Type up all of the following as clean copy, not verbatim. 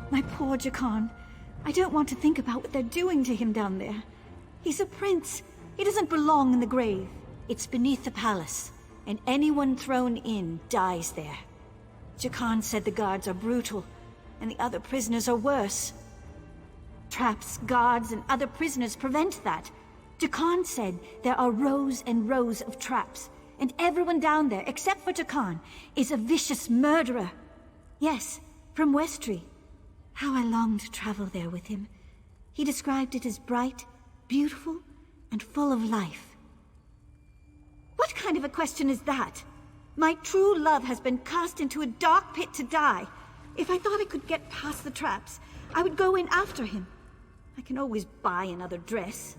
My poor Jakan. I don't want to think about what they're doing to him down there. He's a prince. He doesn't belong in the grave. It's beneath the palace, and anyone thrown in dies there. Jakan said the guards are brutal, and the other prisoners are worse. Traps, guards, and other prisoners prevent that. Jakan said there are rows and rows of traps, and everyone down there, except for Jakan, is a vicious murderer. Yes, from Westry. How I long to travel there with him. He described it as bright, beautiful, and full of life. What kind of a question is that? My true love has been cast into a dark pit to die. If I thought I could get past the traps, I would go in after him. I can always buy another dress.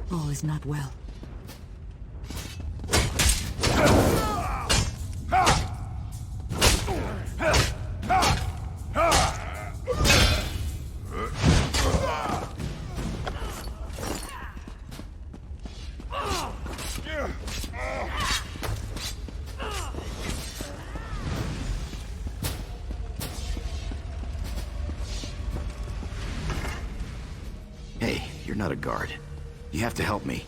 All is not well. Hey, you're not a guard. You have to help me.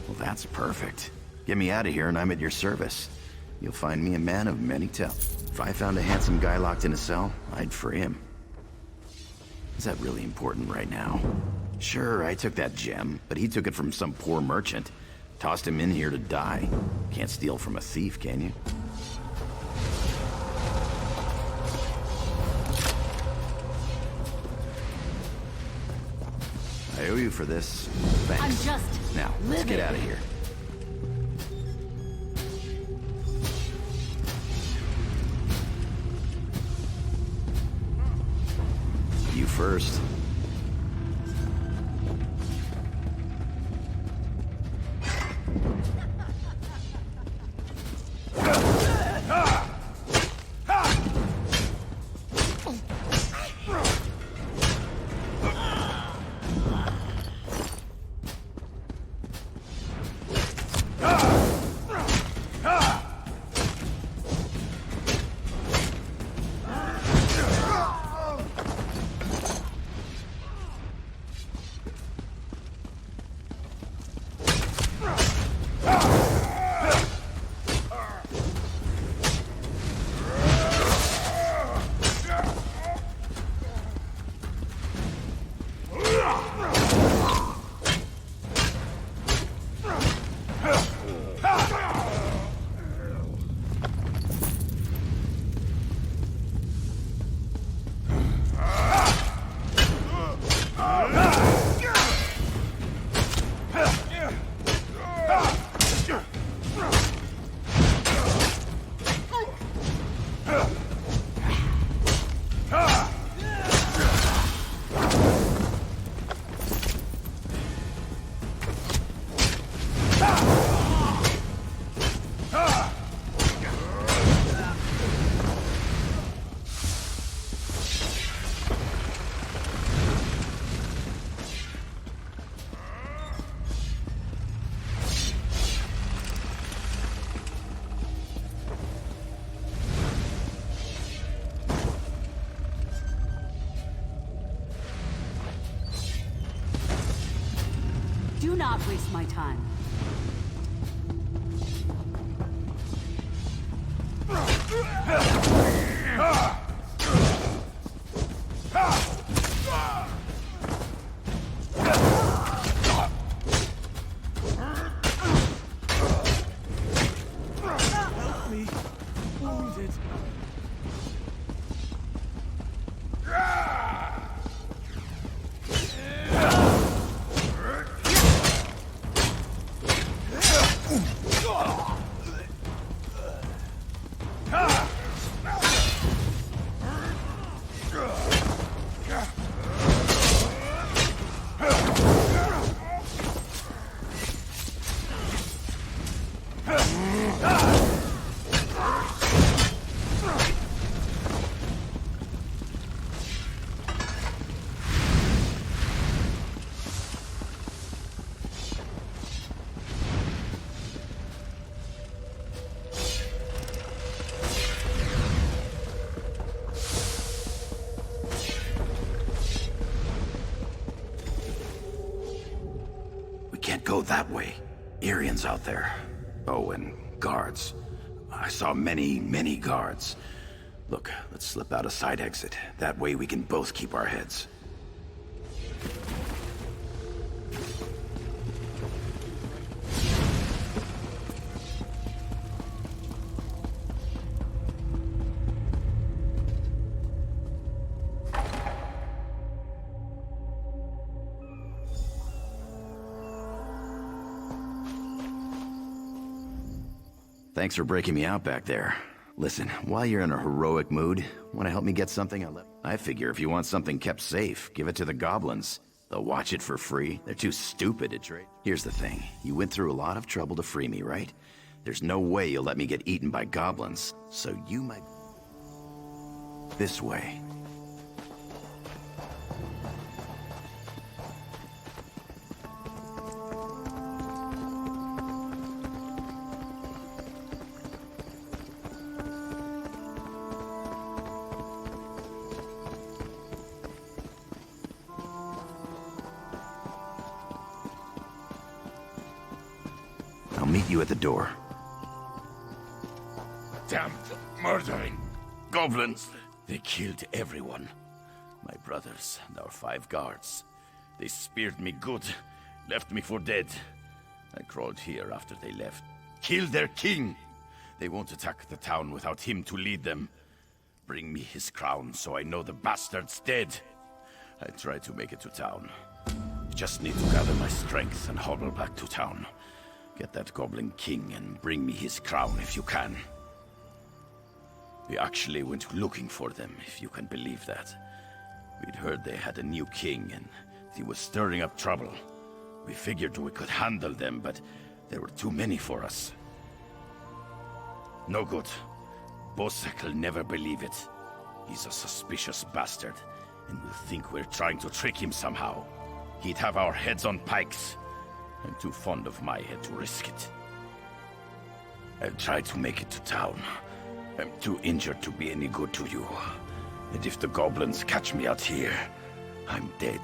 Well, that's perfect. Get me out of here and I'm at your service. You'll find me a man of many talents. If I found a handsome guy locked in a cell, I'd free him. Is that really important right now? Sure, I took that gem, but he took it from some poor merchant. Tossed him in here to die. Can't steal from a thief, can you? I owe you for this. Thanks. I'm just Now, let's get out of here. You first. Do not waste my time. Help me. Wounded. Can't go that way. Arians out there. Oh, and guards. I saw many guards. Look, let's slip out a side exit. That way we can both keep our heads. Thanks for breaking me out back there. Listen, while you're in a heroic mood, want to help me get something? I figure if you want something kept safe, give it to the goblins. They'll watch it for free. They're too stupid to trade. Here's the thing. You went through a lot of trouble to free me, right? There's no way you'll let me get eaten by goblins, so you might... This way. I'll meet you at the door. Damned murdering goblins! They killed everyone. My brothers and our 5 guards. They speared me good, left me for dead. I crawled here after they left. Killed their king! They won't attack the town without him to lead them. Bring me his crown so I know the bastard's dead. I try to make it to town. Just need to gather my strength and hobble back to town. Get that goblin king and bring me his crown if you can. We actually went looking for them, if you can believe that. We'd heard they had a new king and he was stirring up trouble. We figured we could handle them, but there were too many for us. No good. Bosek'll never believe it. He's a suspicious bastard, and will think we're trying to trick him somehow. He'd have our heads on pikes. I'm too fond of my head to risk it. I'll try to make it to town. I'm too injured to be any good to you. And if the goblins catch me out here, I'm dead.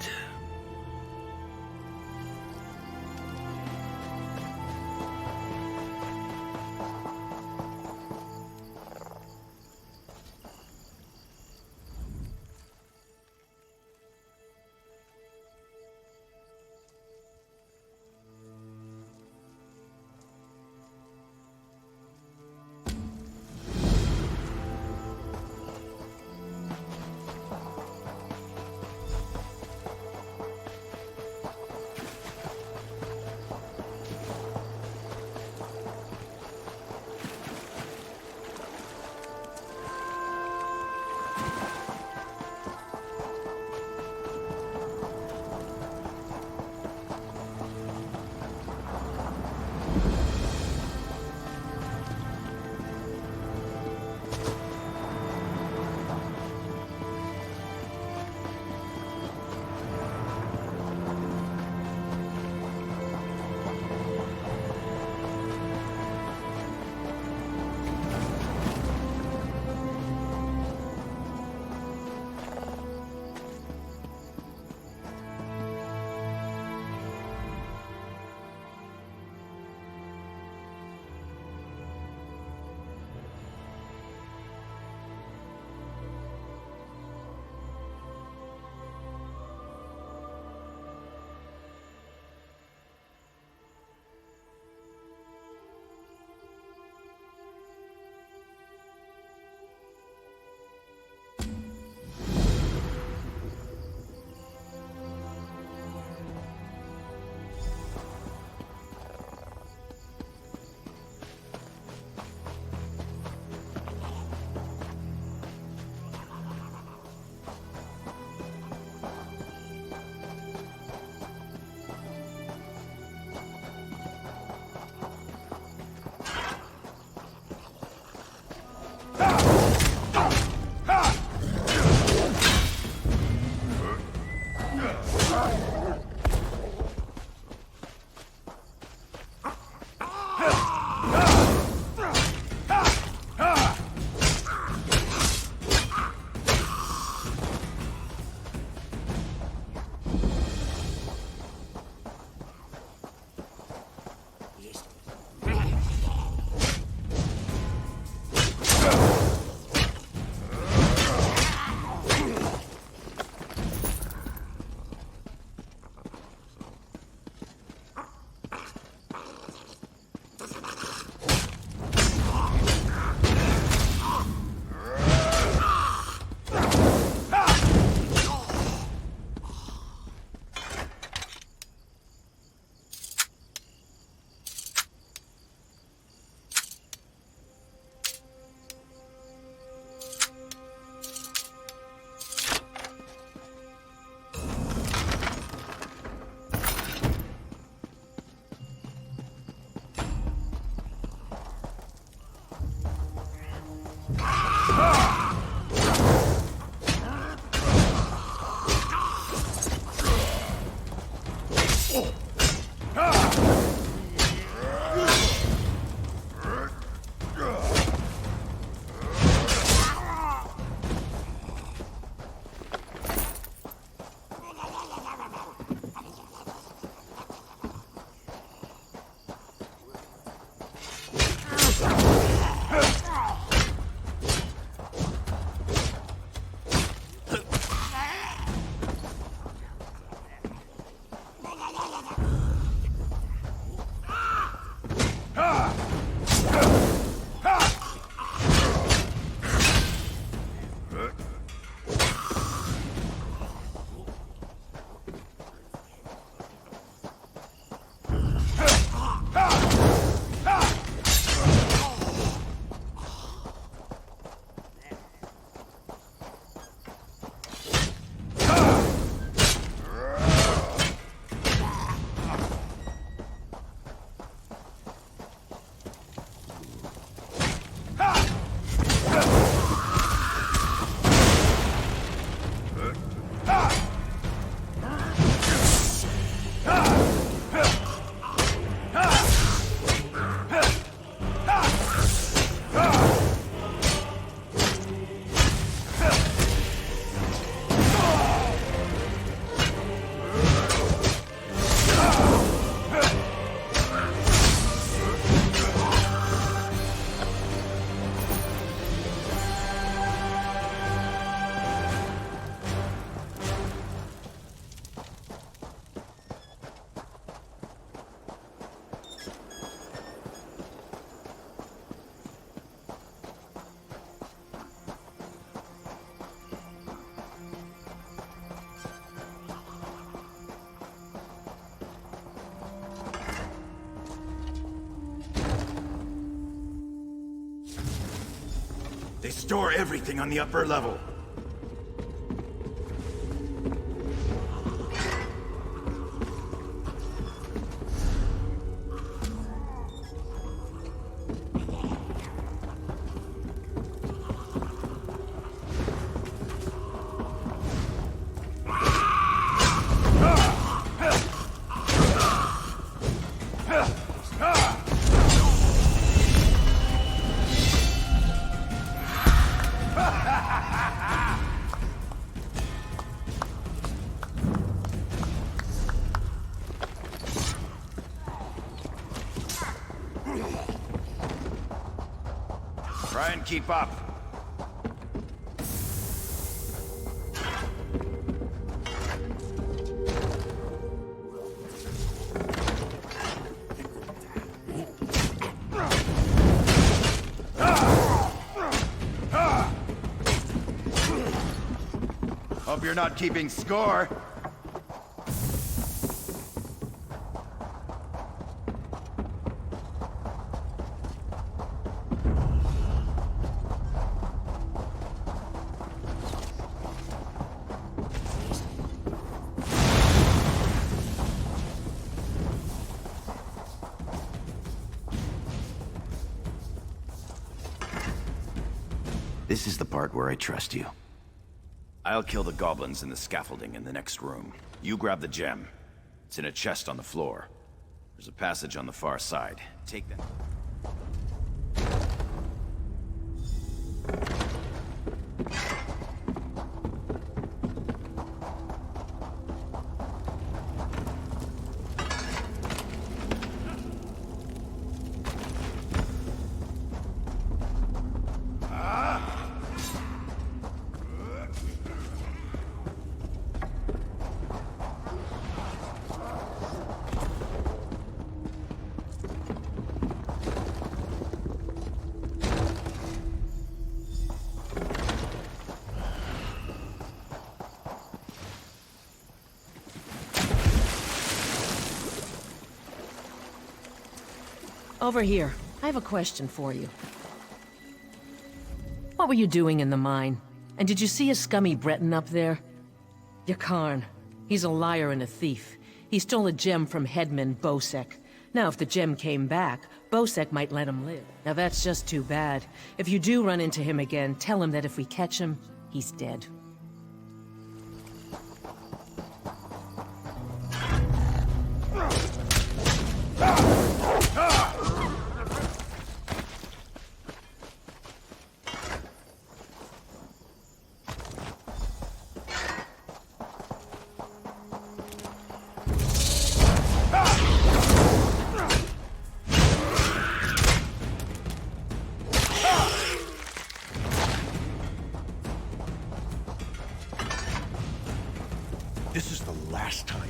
They store everything on the upper level. Try and keep up. Hope you're not keeping score. This is the part where I trust you. I'll kill the goblins in the scaffolding in the next room. You grab the gem. It's in a chest on the floor. There's a passage on the far side. Take that. Over here. I have a question for you. What were you doing in the mine? And did you see a scummy Breton up there? Yakarn. He's a liar and a thief. He stole a gem from headman Bosek. Now, if the gem came back, Bosek might let him live. Now, that's just too bad. If you do run into him again, tell him that if we catch him, he's dead.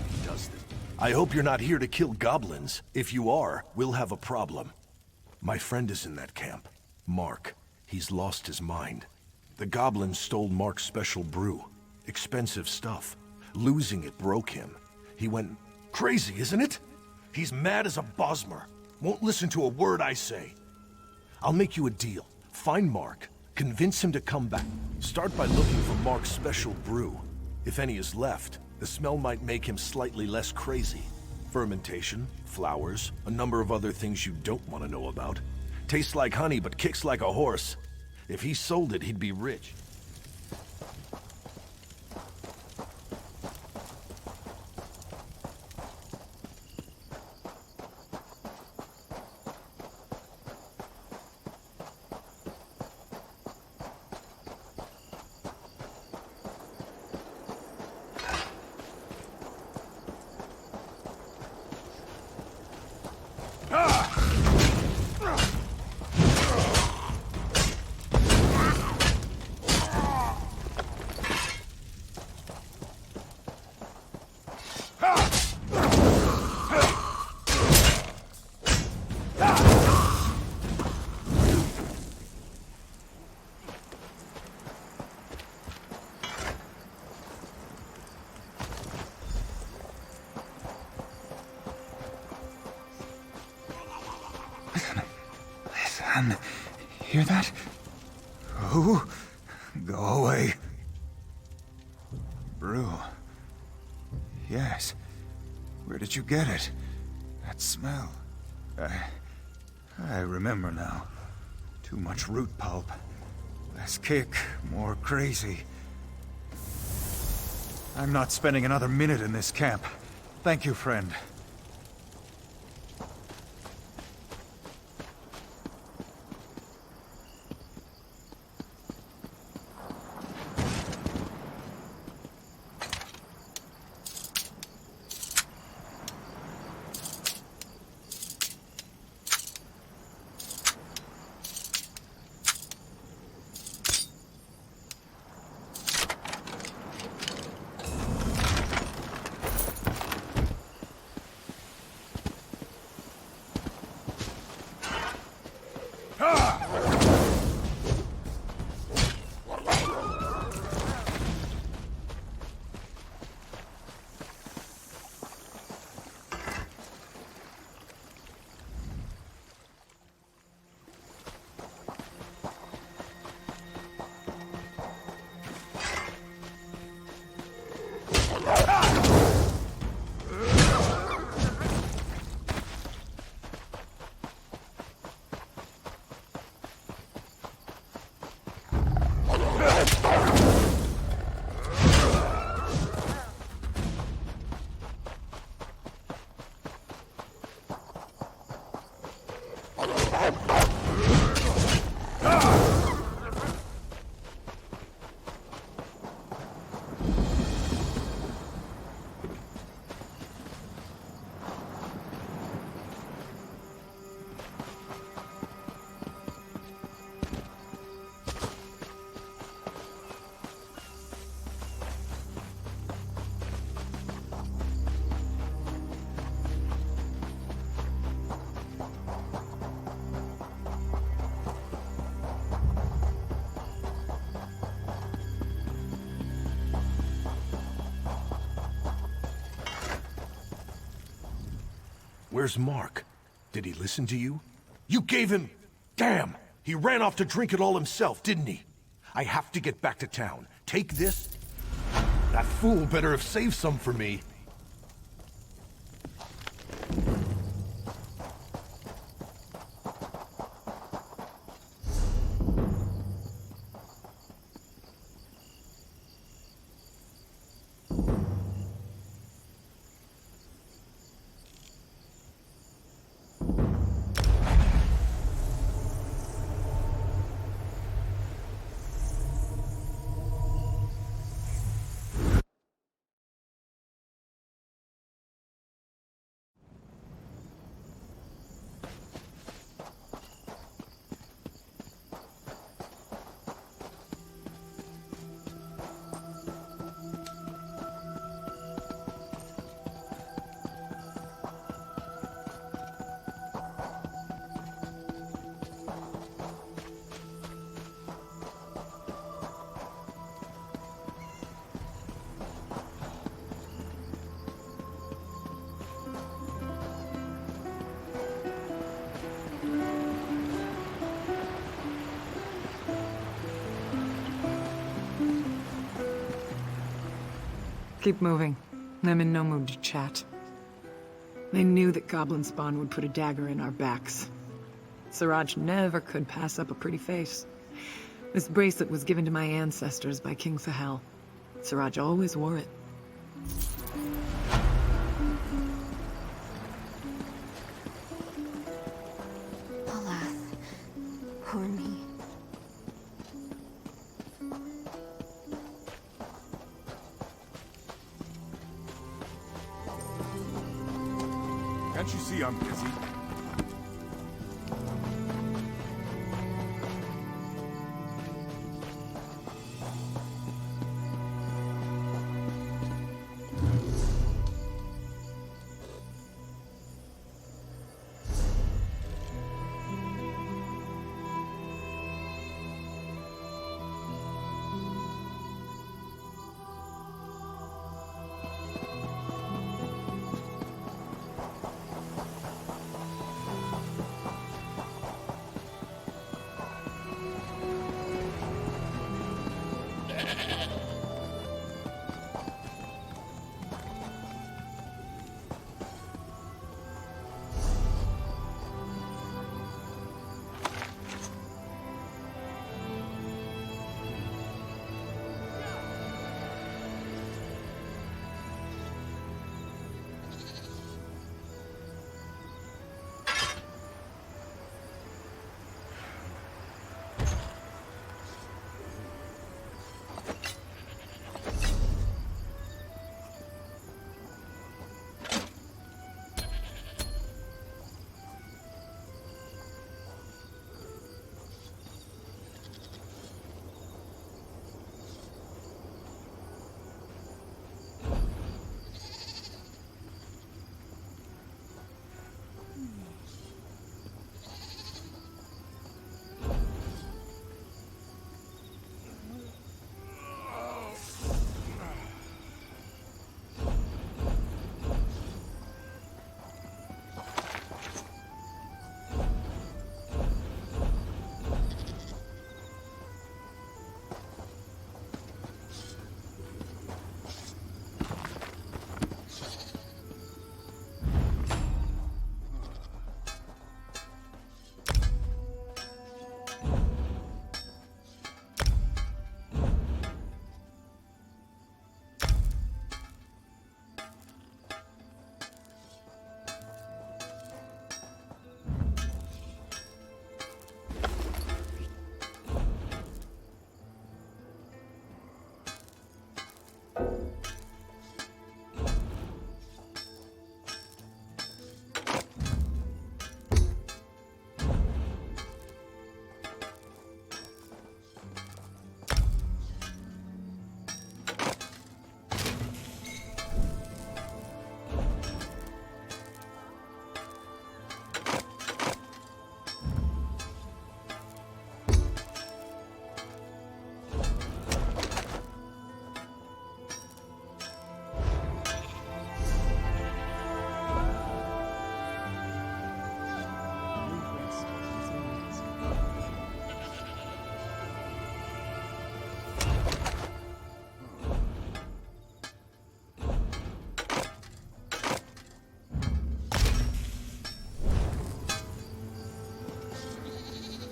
he does this. I hope you're not here to kill goblins. If you are, we'll have a problem. My friend is in that camp. Mark. He's lost his mind. The goblins stole Mark's special brew. Expensive stuff. Losing it broke him. He went crazy, isn't it? He's mad as a Bosmer. Won't listen to a word I say. I'll make you a deal. Find Mark. Convince him to come back. Start by looking for Mark's special brew. If any is left, the smell might make him slightly less crazy. Fermentation, flowers, a number of other things you don't want to know about. Tastes like honey but kicks like a horse. If he sold it, he'd be rich. Hear that? Oh, go away. Brew. Yes. Where did you get it? That smell. I remember now. Too much root pulp. Less kick, more crazy. I'm not spending another minute in this camp. Thank you, friend. Where's Mark? Did he listen to you? You gave him... Damn! He ran off to drink it all himself, didn't he? I have to get back to town. Take this. That fool better have saved some for me. Keep moving. I'm in no mood to chat. I knew that goblin spawn would put a dagger in our backs. Siraj never could pass up a pretty face. This bracelet was given to my ancestors by King Sahel. Siraj always wore it. Alas, poor me. Can't you see I'm busy?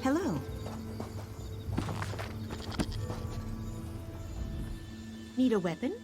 Hello. Need a weapon?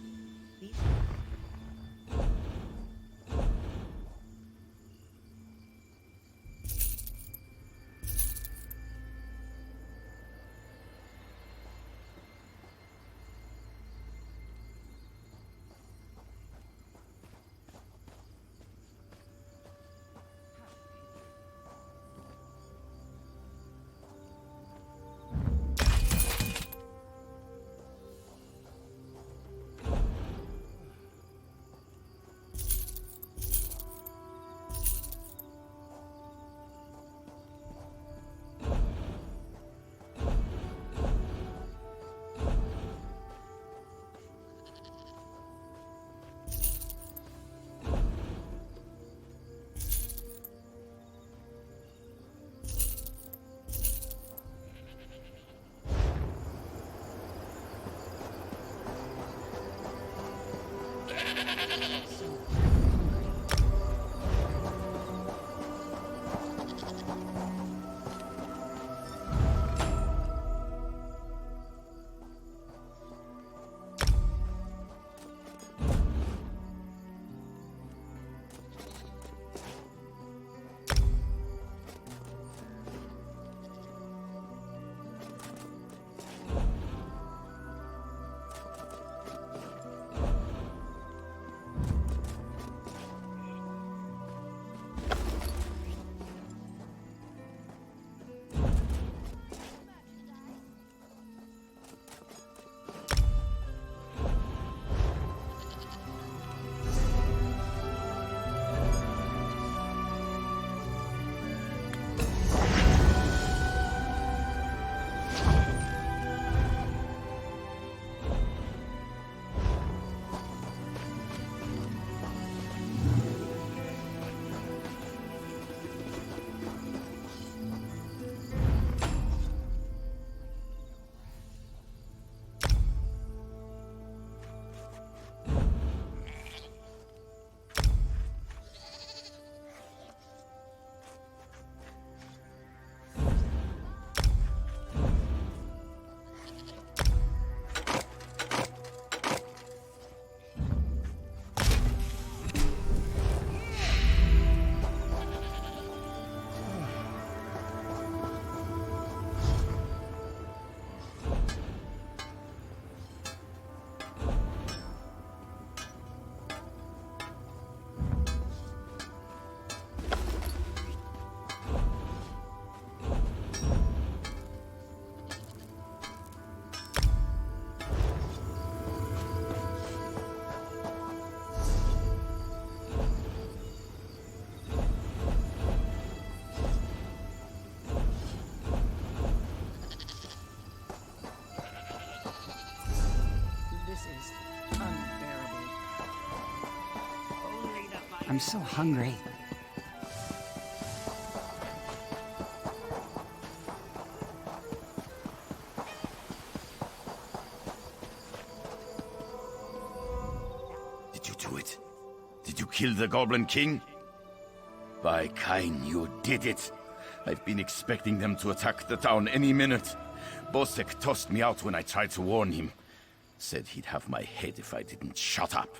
I'm so hungry. Did you do it? Did you kill the Goblin King? By Kain, you did it. I've been expecting them to attack the town any minute. Bosek tossed me out when I tried to warn him. Said he'd have my head if I didn't shut up.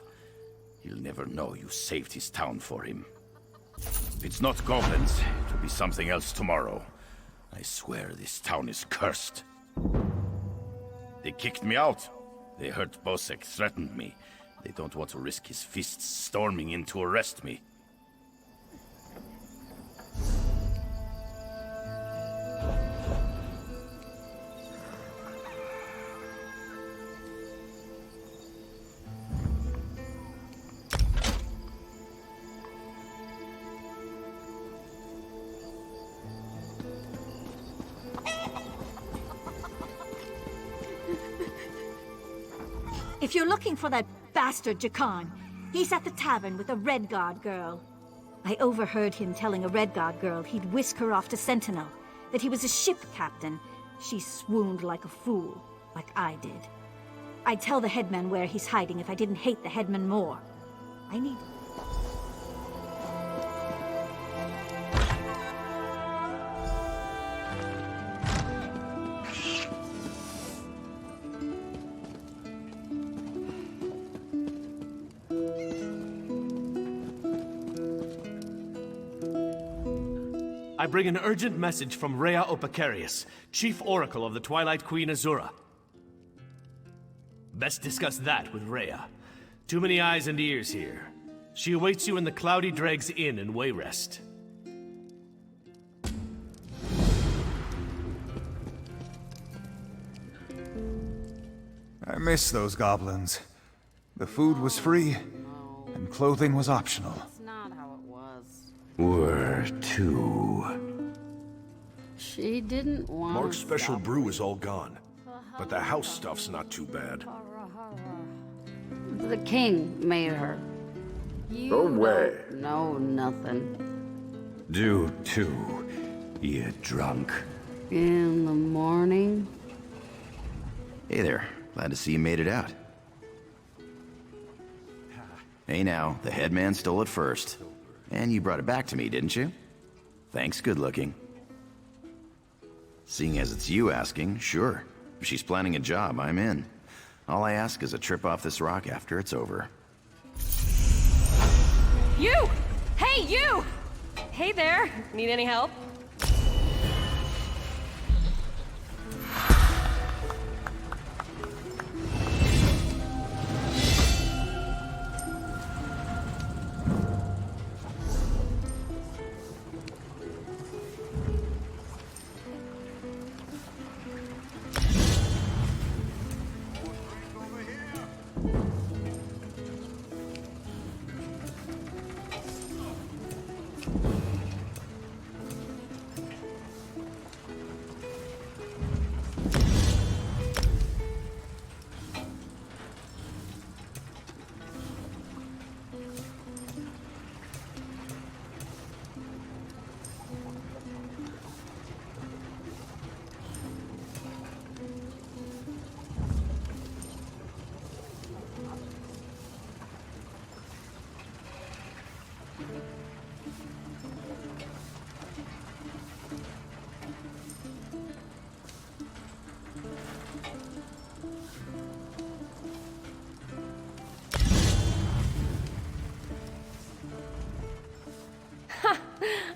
He'll never know you saved his town for him. If it's not goblins, it'll be something else tomorrow. I swear this town is cursed. They kicked me out. They heard Bosek threatened me. They don't want to risk his fists storming in to arrest me. If you're looking for that bastard Jakan, he's at the tavern with a Redguard girl. I overheard him telling a Redguard girl he'd whisk her off to Sentinel, that he was a ship captain. She swooned like a fool, like I did. I'd tell the headman where he's hiding if I didn't hate the headman more. I need... I bring an urgent message from Rhea Opacarius, Chief Oracle of the Twilight Queen Azura. Best discuss that with Rhea. Too many eyes and ears here. She awaits you in the Cloudy Dregs Inn in Wayrest. I miss those goblins. The food was free, and clothing was optional. That's not how it was. Were too. She didn't want Mark's special brew is all gone, but the house stuff's not too bad. The king made her. You No way. don't know nothing. Do too, you drunk. In the morning? Hey there. Glad to see you made it out. Hey now, the headman stole it first. And you brought it back to me, didn't you? Thanks, good looking. Seeing as it's you asking, sure. If she's planning a job, I'm in. All I ask is a trip off this rock after it's over. You! Hey, you! Hey there. Need any help?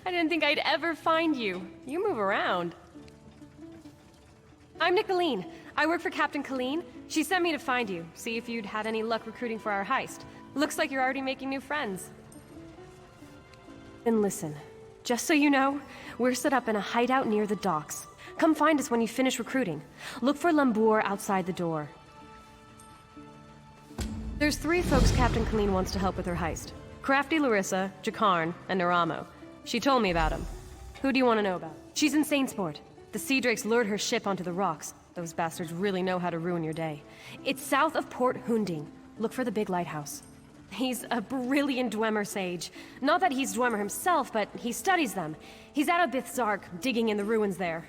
I didn't think I'd ever find you. You move around. I'm Nicolene. I work for Captain Colleen. She sent me to find you, see if you'd had any luck recruiting for our heist. Looks like you're already making new friends. Then listen, just so you know, we're set up in a hideout near the docks. Come find us when you finish recruiting. Look for Lambour outside the door. There's 3 folks Captain Colleen wants to help with her heist. Crafty Larissa, Jakarn, and Naramo. She told me about him. Who do you want to know about? She's in Saintsport. The Sea Drakes lured her ship onto the rocks. Those bastards really know how to ruin your day. It's south of Port Hunding. Look for the big lighthouse. He's a brilliant Dwemer sage. Not that he's Dwemer himself, but he studies them. He's out of Bithzark, digging in the ruins there.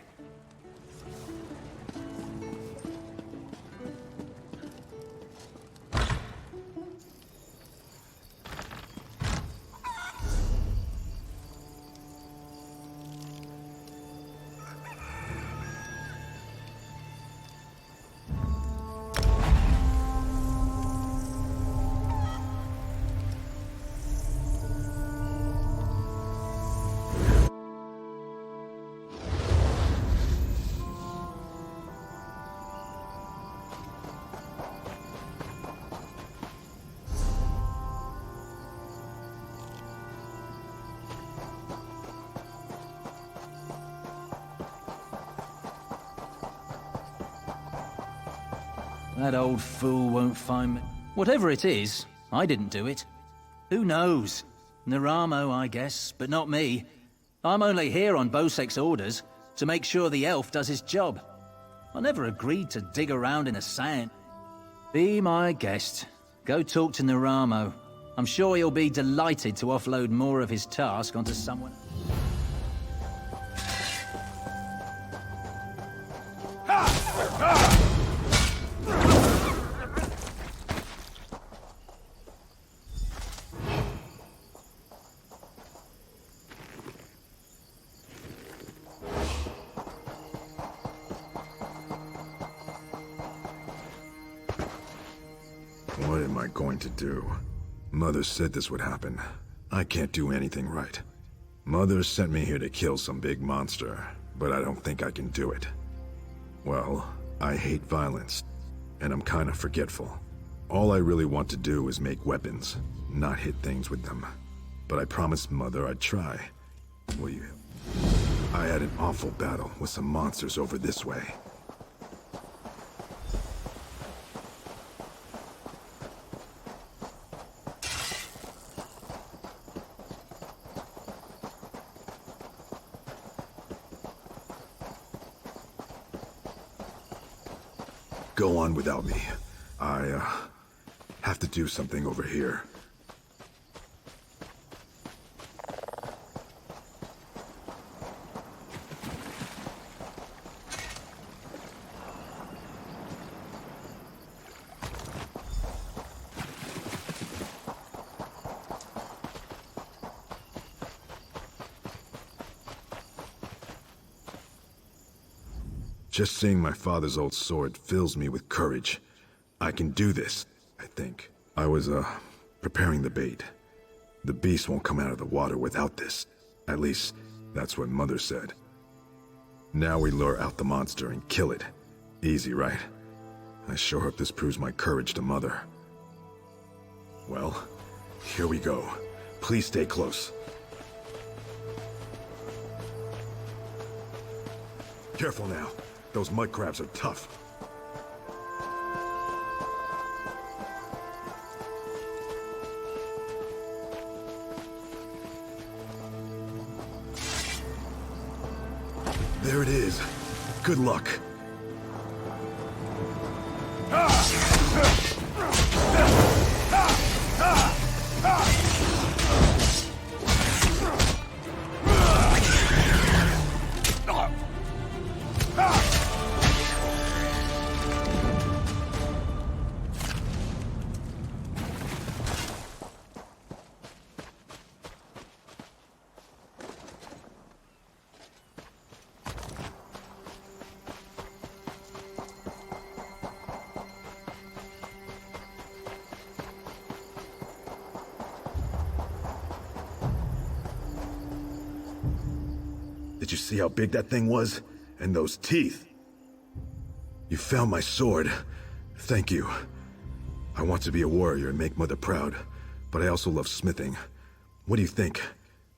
That old fool won't find me. Whatever it is, I didn't do it. Who knows? Naramo, I guess, but not me. I'm only here on Bosek's orders, to make sure the elf does his job. I never agreed to dig around in the sand. Be my guest. Go talk to Naramo. I'm sure he'll be delighted to offload more of his task onto someone. What am I going to do? Mother said this would happen. I can't do anything right. Mother sent me here to kill some big monster, but I don't think I can do it. Well, I hate violence, and I'm kind of forgetful. All I really want to do is make weapons, not hit things with them. But I promised Mother I'd try. Will you? I had an awful battle with some monsters over this way. Go on without me. I have to do something over here. Just seeing my father's old sword fills me with courage. I can do this, I think. I was, preparing the bait. The beast won't come out of the water without this. At least, that's what Mother said. Now we lure out the monster and kill it. Easy, right? I sure hope this proves my courage to Mother. Well, here we go. Please stay close. Careful now. Those mud crabs are tough. There it is. Good luck. Did you see how big that thing was? And those teeth? You found my sword. Thank you. I want to be a warrior and make Mother proud, but I also love smithing. What do you think?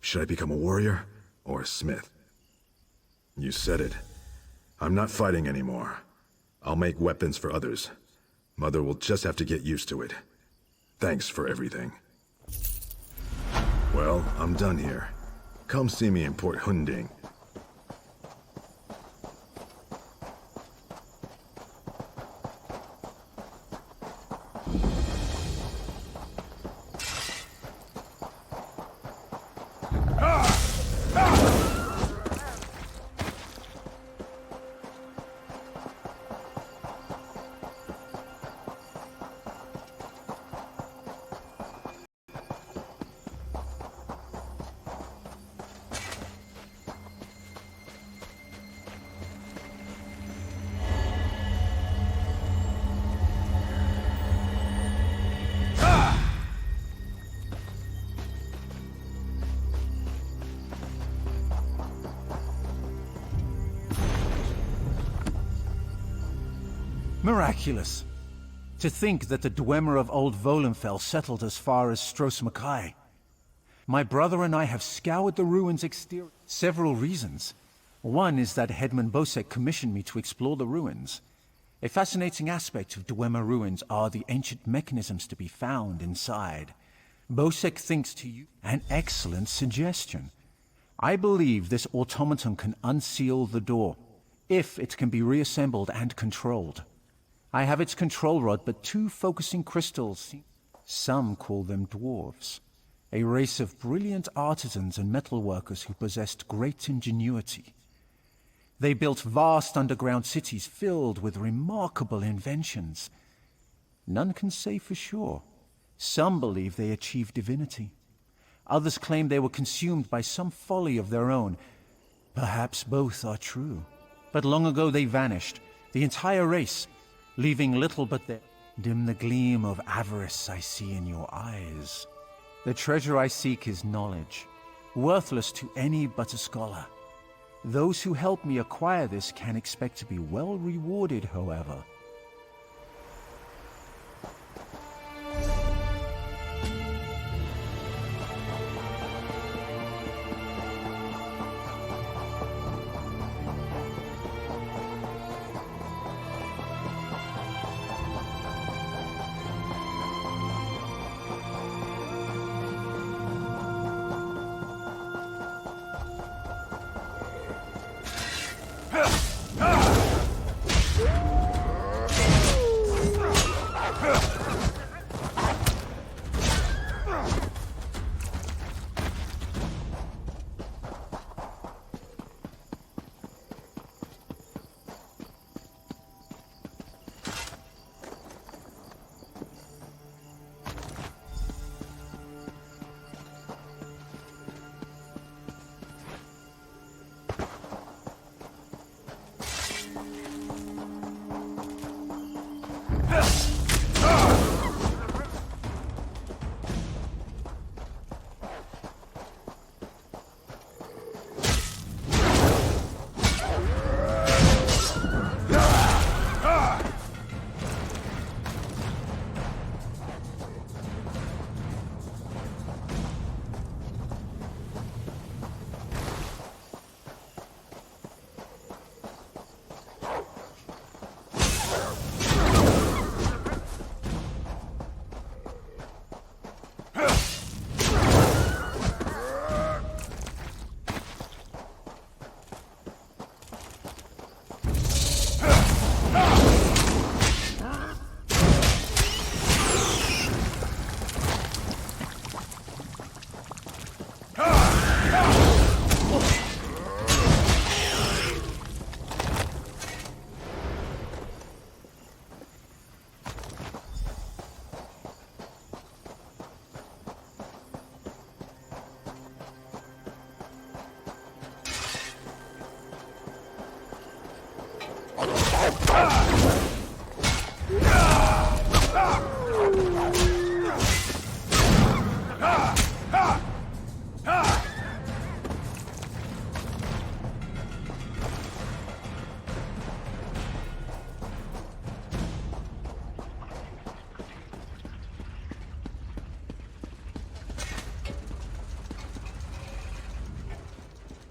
Should I become a warrior or a smith? You said it. I'm not fighting anymore. I'll make weapons for others. Mother will just have to get used to it. Thanks for everything. Well, I'm done here. Come see me in Port Hunding. Miraculous. To think that the Dwemer of Old Volenfell settled as far as Stros. My brother and I have scoured the ruins' exterior. Several reasons. One is that Headman Bosek commissioned me to explore the ruins. A fascinating aspect of Dwemer ruins are the ancient mechanisms to be found inside. Bosek thinks to you an excellent suggestion. I believe this automaton can unseal the door, if it can be reassembled and controlled. I have its control rod, but 2 focusing crystals. Some call them dwarves. A race of brilliant artisans and metalworkers who possessed great ingenuity. They built vast underground cities filled with remarkable inventions. None can say for sure. Some believe they achieved divinity. Others claim they were consumed by some folly of their own. Perhaps both are true. But long ago they vanished, the entire race, leaving little but their... Dim the gleam of avarice I see in your eyes. The treasure I seek is knowledge, worthless to any but a scholar. Those who help me acquire this can expect to be well rewarded, however.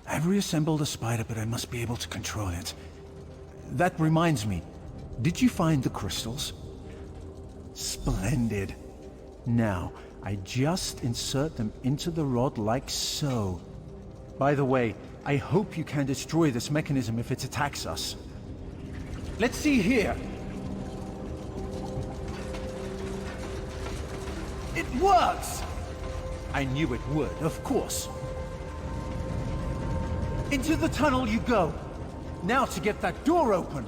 I've reassembled the spider, but I must be able to control it. That reminds me, did you find the crystals? Splendid. Now, I just insert them into the rod like so. By the way, I hope you can destroy this mechanism if it attacks us. Let's see here. It works! I knew it would, of course. Into the tunnel you go. Now to get that door open.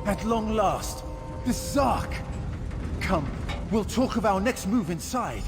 At long last, the Zark. Come, we'll talk of our next move inside.